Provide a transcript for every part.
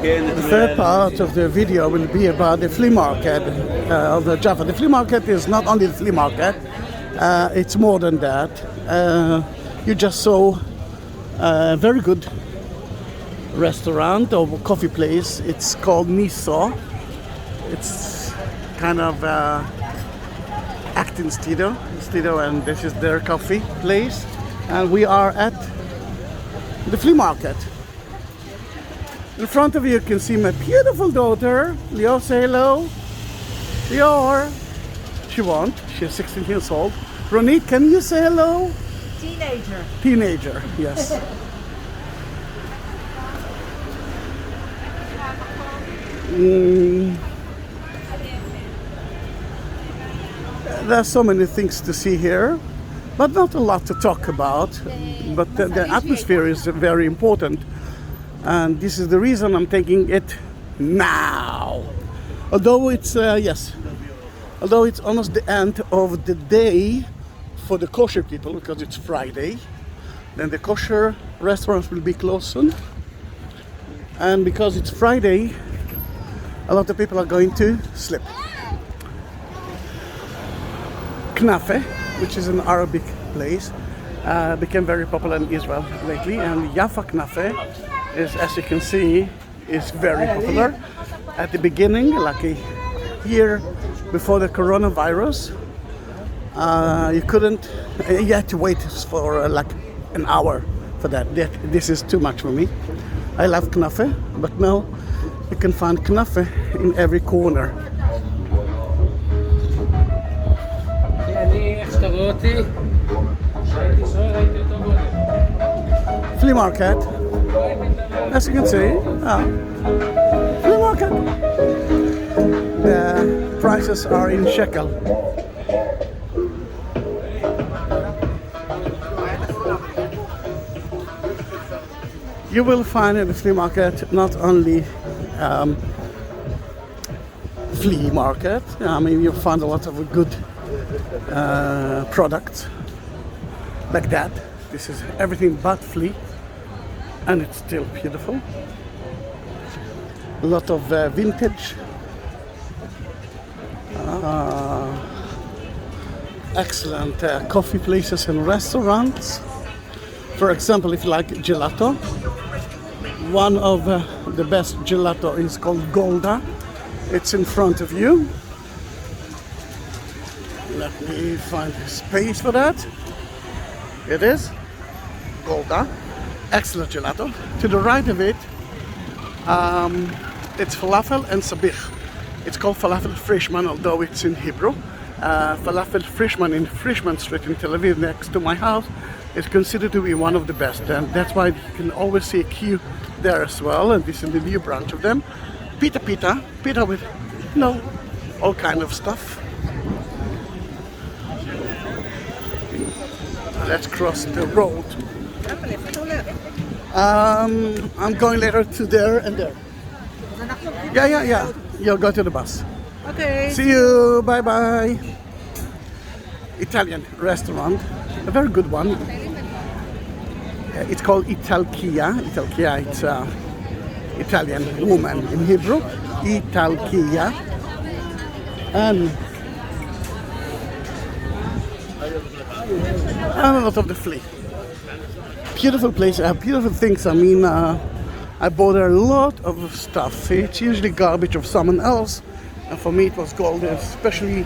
The third part of the video will be about the flea market of Jaffa. The flea market is not only the flea market, it's more than that. You just saw a very good restaurant or coffee place. It's called Miso. It's kind of acting studio, and this is their coffee place. And we are at the flea market. In front of you can see my beautiful daughter. Lior, say hello. Lior. She won't. She's 16 years old. Ronit, can you say hello? Teenager. Teenager, yes. There's so many things to see here, but not a lot to talk about. But the atmosphere is very important. And this is the reason I'm taking it now. Although it's although it's almost the end of the day for the kosher people because it's Friday, then the kosher restaurants will be closed soon. And because it's Friday, a lot of people are going to sleep. Knafe, which is an Arabic place, became very popular in Israel lately, and Jaffa Knafe is, as you can see, is very popular. At the beginning, like a year before the coronavirus, you had to wait for like an hour for that. This is too much for me. I love knafe, but now you can find knafe in every corner. Flea market, as you can see, flea market. The prices are in shekel. You will find in the flea market not only flea market. I mean, you'll find a lot of good products like that. This is everything but flea, and it's still beautiful. A lot of vintage, excellent coffee places and restaurants. For example, if you like gelato, one of the best gelato is called Golda. It's in front of you. Let me find a space for that. It is Golda. Excellent gelato. To the right of it, it's falafel and sabich. It's called falafel Frischman, although it's in Hebrew. Falafel Frischman in Frischman Street in Tel Aviv, next to my house, is considered to be one of the best, and that's why you can always see a queue there as well. And this is the new branch of them. Pita with, all kind of stuff. Let's cross the road. I'm going later to there and there. Yeah. You'll go to the bus. Okay. See you. Bye. Italian restaurant, a very good one. It's called Italkia. Italkia, it's Italian woman in Hebrew. Italkia. And a lot of the flea. Beautiful place, beautiful things. I mean, I bought a lot of stuff. It's usually garbage of someone else, and for me it was gold, especially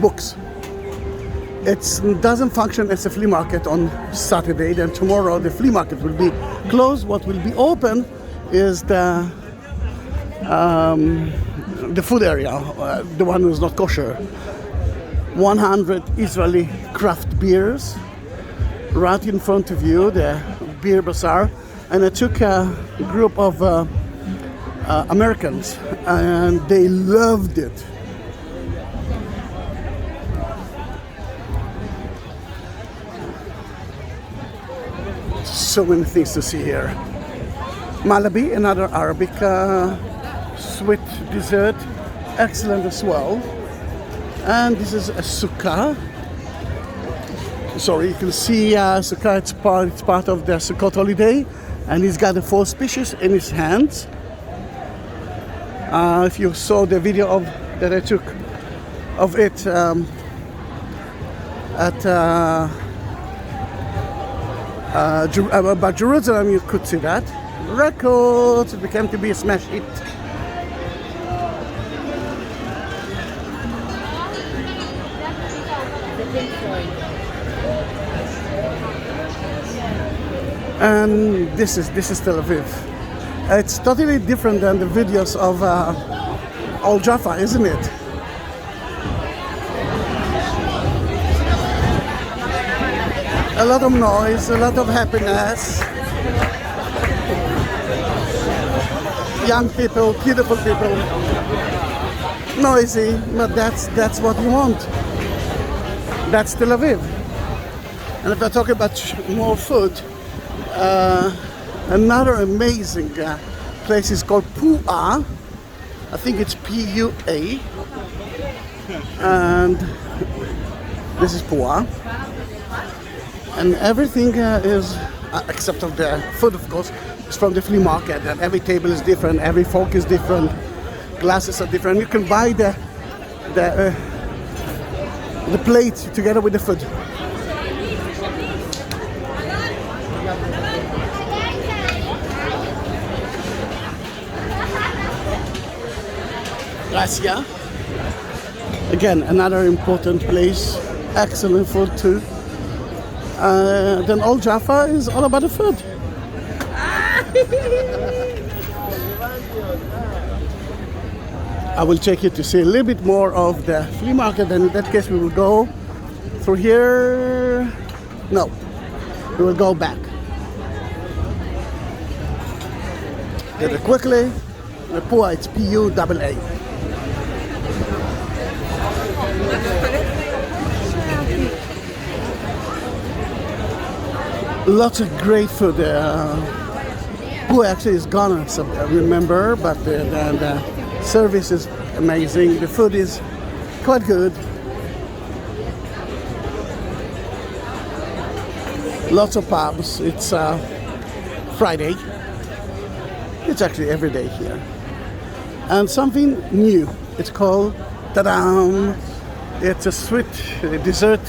books. It doesn't function as a flea market on Saturday. Then tomorrow the flea market will be closed. What will be open is the food area, the one who's not kosher. 100 Israeli craft beers right in front of you, the beer bazaar. And I took a group of Americans, and they loved it. So many things to see here. Malabi, another Arabic sweet dessert, excellent as well. And this is a sukkah. Sorry, you can see Sukkot, it's part of the Sukkot holiday, and he's got the 4 species in his hands. If you saw the video that I took of it about Jerusalem, you could see that. Records, it became to be a smash hit. And this is Tel Aviv. It's totally different than the videos of Old Jaffa, isn't it? A lot of noise, a lot of happiness. Young people, beautiful people. Noisy, but that's what you want. That's Tel Aviv. And if I talk about more food, another amazing place is called Pua. I think it's P-U-A. And this is Pua. And everything is, except of the food, of course, is from the flea market. And every table is different, every fork is different, glasses are different. You can buy the plate together with the food. Gracia. Again, another important place. Excellent food too. Then Old Jaffa is all about the food. I will take you to see a little bit more of the flea market, and in that case we will go through here. No, we will go back. Get it quickly. The Pua, it's P-U-A-A. Lots of great food. Pua actually is gone, so I remember, but the service is amazing. The food is quite good. Lots of pubs. It's Friday. It's actually every day here. And something new. It's called, ta-da! It's a sweet dessert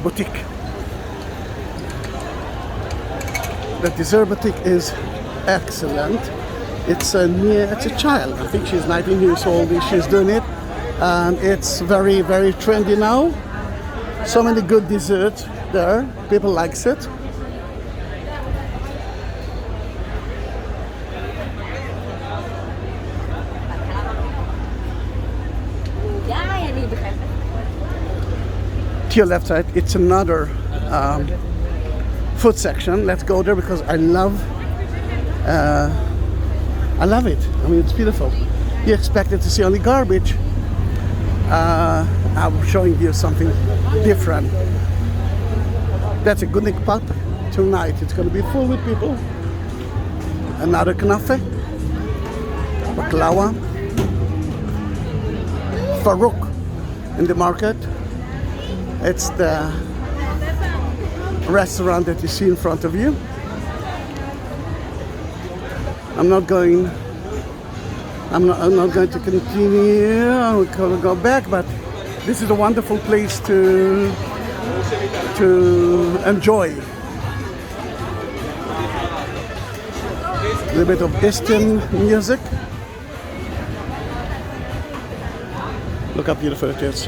boutique. The dessert boutique is excellent. It's a child. I think she's 19 years old. She's doing it, and it's very, very trendy now. So many good desserts there. People likes it. To your left side, it's another food section. Let's go there because I love it. I mean, it's beautiful. You expected to see only garbage. I'm showing you something different. That's a good pub tonight. It's going to be full with people. Another knafe, baklawa, Farouk in the market. It's the restaurant that you see in front of you. I'm not going to continue. I'm going to go back, but this is a wonderful place to enjoy. A little bit of Eastern music. Look how beautiful it is.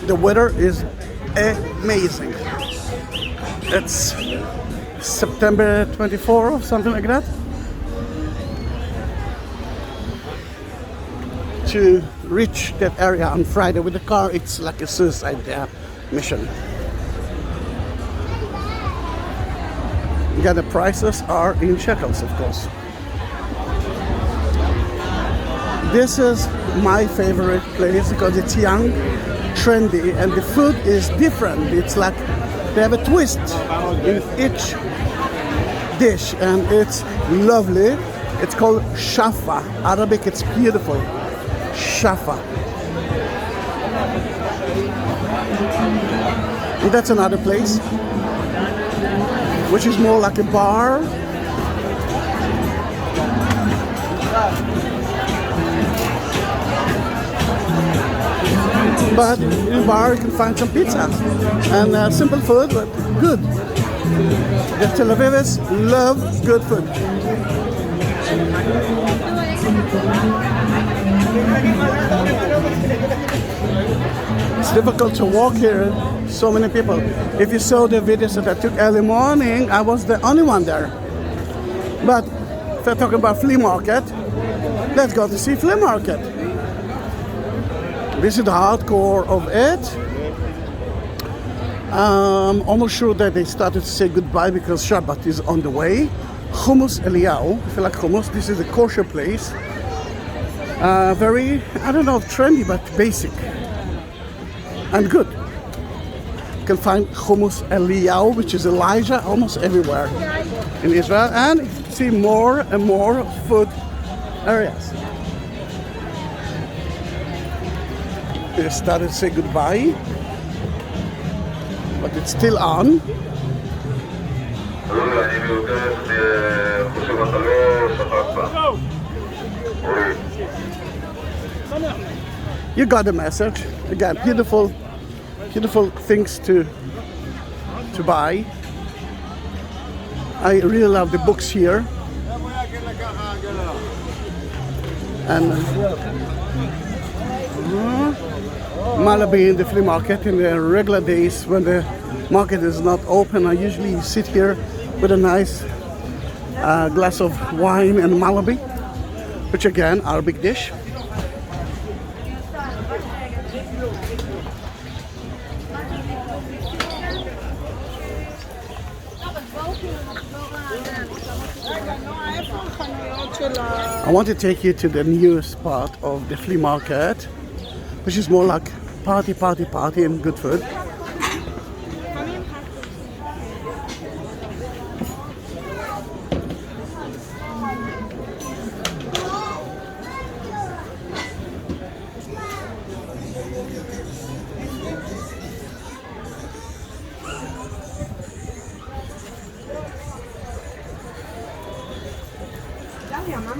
The weather is amazing. It's September 24 or something like that. To reach that area on Friday with the car, it's like a suicide mission. Yeah, the prices are in shekels, of course. This is my favorite place because it's young, trendy, and the food is different. It's like they have a twist in each dish, and it's lovely. It's called Jaffa. Arabic, it's beautiful. Jaffa. And that's another place, which is more like a bar. But in a bar you can find some pizza and simple food, but good. The Tel Avivis love good food. It's difficult to walk here, so many people. If you saw the videos that I took early morning, I was the only one there. But if we're talking about flea market, let's go to see flea market. This is the hardcore of it. I'm almost sure that they started to say goodbye because Shabbat is on the way. Hummus Eliyahu, if you like hummus, this is a kosher place. Very, I don't know, trendy, but basic and good. You can find hummus Eliyahu, which is Elijah, almost everywhere in Israel, and you can see more and more food areas. They started to say goodbye, but it's still on. You got the message. Again, beautiful things to buy. I really love the books here. And Malabi in the flea market in the regular days when the market is not open, I usually sit here with a nice glass of wine and Malabi, which again, Arabic dish. I want to take you to the newest part of the flea market, which is more like party and good food.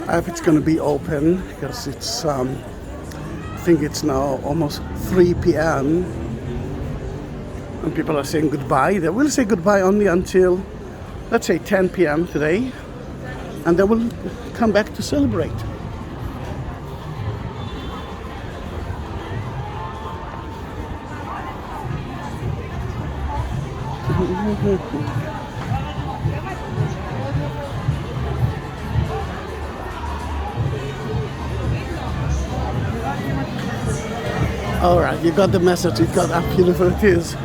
I hope it's going to be open because it's I think it's now almost 3 p.m. and people are saying goodbye. They will say goodbye only until, let's say, 10 p.m. today, and they will come back to celebrate. All right, you got the message. You got how beautiful it is.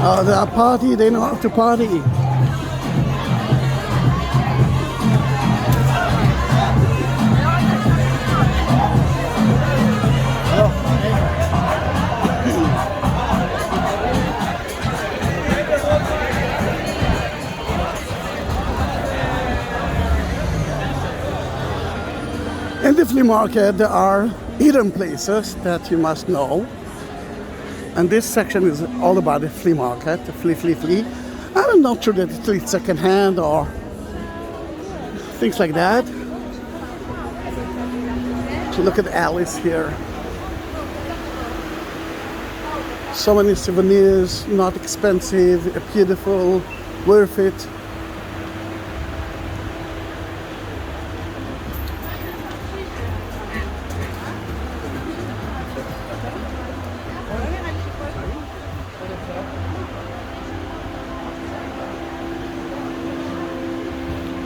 Oh, they are party. They know how to party. In the flea market, there are hidden places that you must know. And this section is all about the flea market, the flea. I'm not sure that it's second-hand or things like that. So look at Alice here. So many souvenirs, not expensive, beautiful, worth it.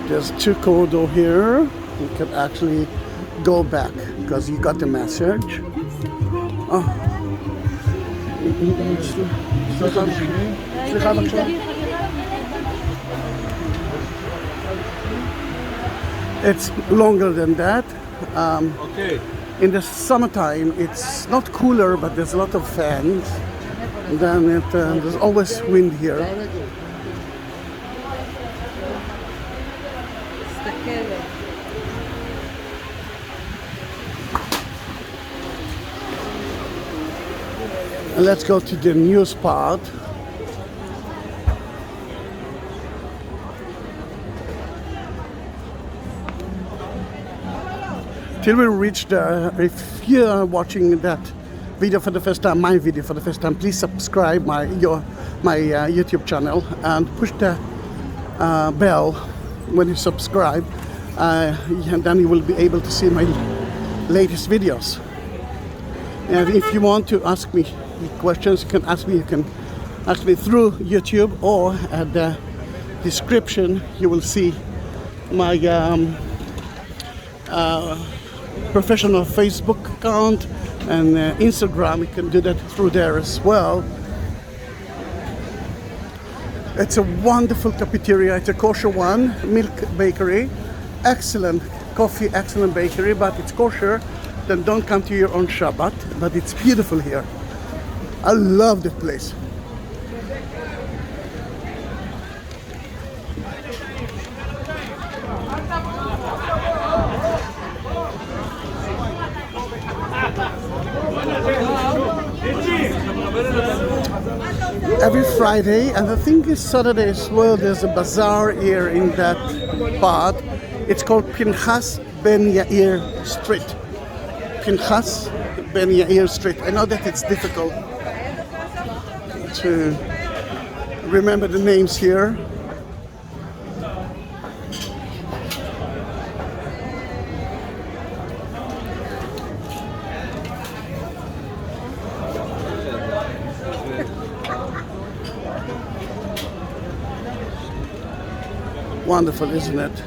There's 2 corridors here. You can actually go back because you got the message. Oh. It's longer than that. Okay. In the summertime, it's not cooler, but there's a lot of fans. And then there's always wind here. And let's go to the news part. Till we reach there, if you are watching that video for the first time, my video for the first time, please subscribe my YouTube channel and push the bell when you subscribe, and then you will be able to see my latest videos. And if you want to ask me questions, you can ask me through YouTube, or at the description you will see my professional Facebook account and Instagram. You can do that through there as well. It's a wonderful cafeteria. It's a kosher one, milk bakery, excellent coffee, excellent bakery, but it's kosher. Then don't come to here on Shabbat, but it's beautiful here. I love the place. Every Friday, and I think it's Saturday as well, there's a bazaar here in that part. It's called Pinchas Ben Yair Street. Pinchas Ben Yair Street. I know that it's difficult to remember the names here. Wonderful, isn't it?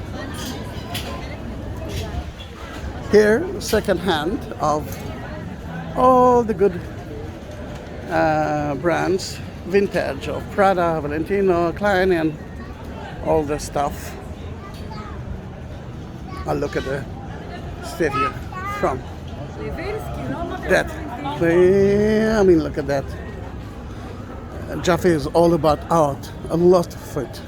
Here, second hand of all the good brands, vintage of Prada, Valentino, Klein, and all the stuff. I'll look at the state here from that. I mean, look at that. Jaffa is all about art, a lot of it.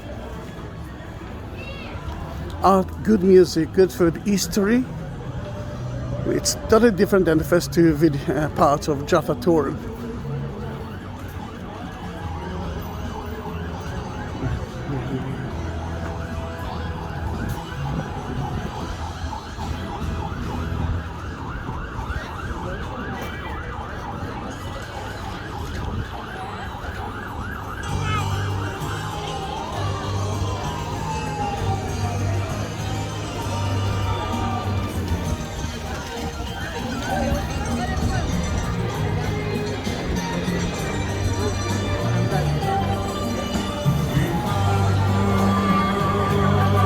Art, good music, good food, history. It's totally different than the first two parts of Jaffa tour.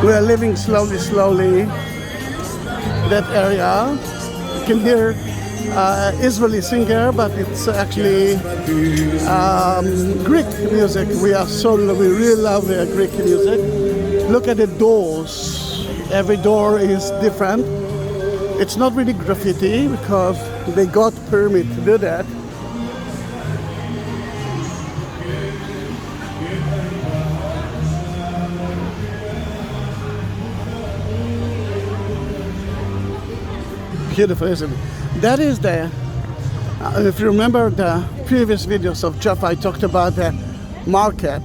We are living slowly that area. You can hear Israeli singer, but it's actually Greek music. We really love Greek music. Look at the doors. Every door is different. It's not really graffiti because they got permit to do that. Beautiful, isn't it? That is the, if you remember the previous videos of Jaffa, I talked about the market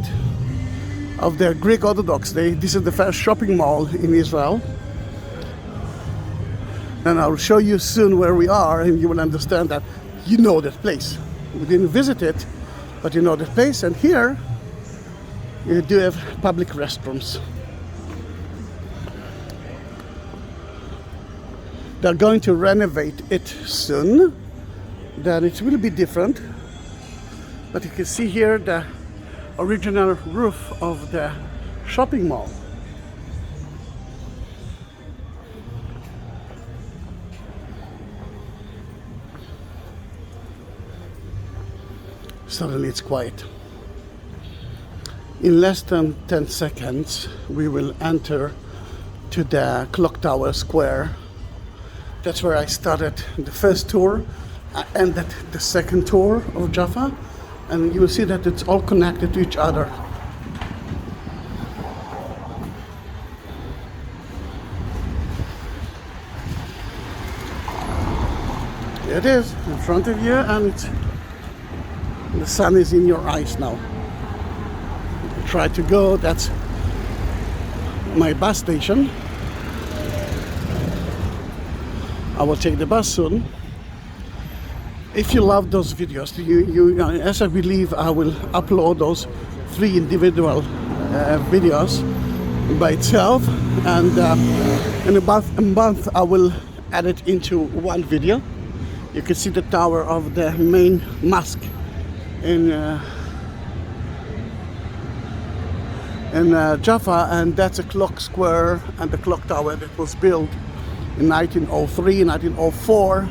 of the Greek Orthodox. This is the first shopping mall in Israel. And I'll show you soon where we are, and you will understand that you know that place. We didn't visit it, but you know the place. And here, you do have public restrooms. They're going to renovate it soon. Then it will be different. But you can see here the original roof of the shopping mall. Suddenly it's quiet. In less than 10 seconds we will enter to the clock tower square. That's where I started the first tour. I ended the second tour of Jaffa, and you will see that it's all connected to each other. Here it is in front of you, and the sun is in your eyes now. Try to go, that's my bus station. I will take the bus soon. If you love those videos, as I believe I will upload those 3 individual videos by itself, and in about a month I will add it into one video. You can see the tower of the main mosque in Jaffa, and that's a clock square and the clock tower that was built in 1903, 1904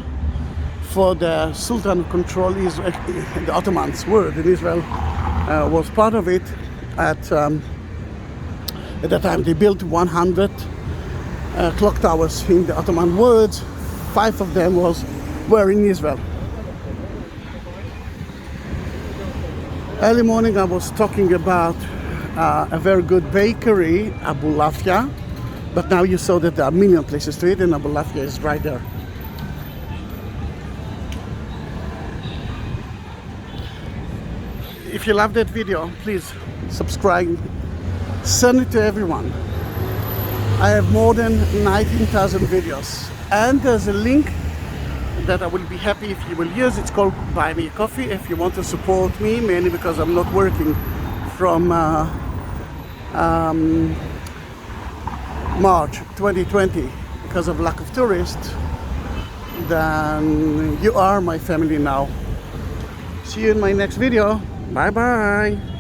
for the Sultan who controlled Israel. The Ottomans were in Israel, was part of it. At that time they built 100 clock towers in the Ottoman world. 5 of them were in Israel. Early morning I was talking about a very good bakery, Abu Lafia, but now you saw that there are million places to eat, and Abu Lafia is right there. If you love that video, please subscribe, send it to everyone. I have more than 19,000 videos, and there's a link that I will be happy if you will use. It's called Buy Me a Coffee. If you want to support me, mainly because I'm not working from March 2020 because of lack of tourists, then you are my family now. See you in my next video. Bye bye.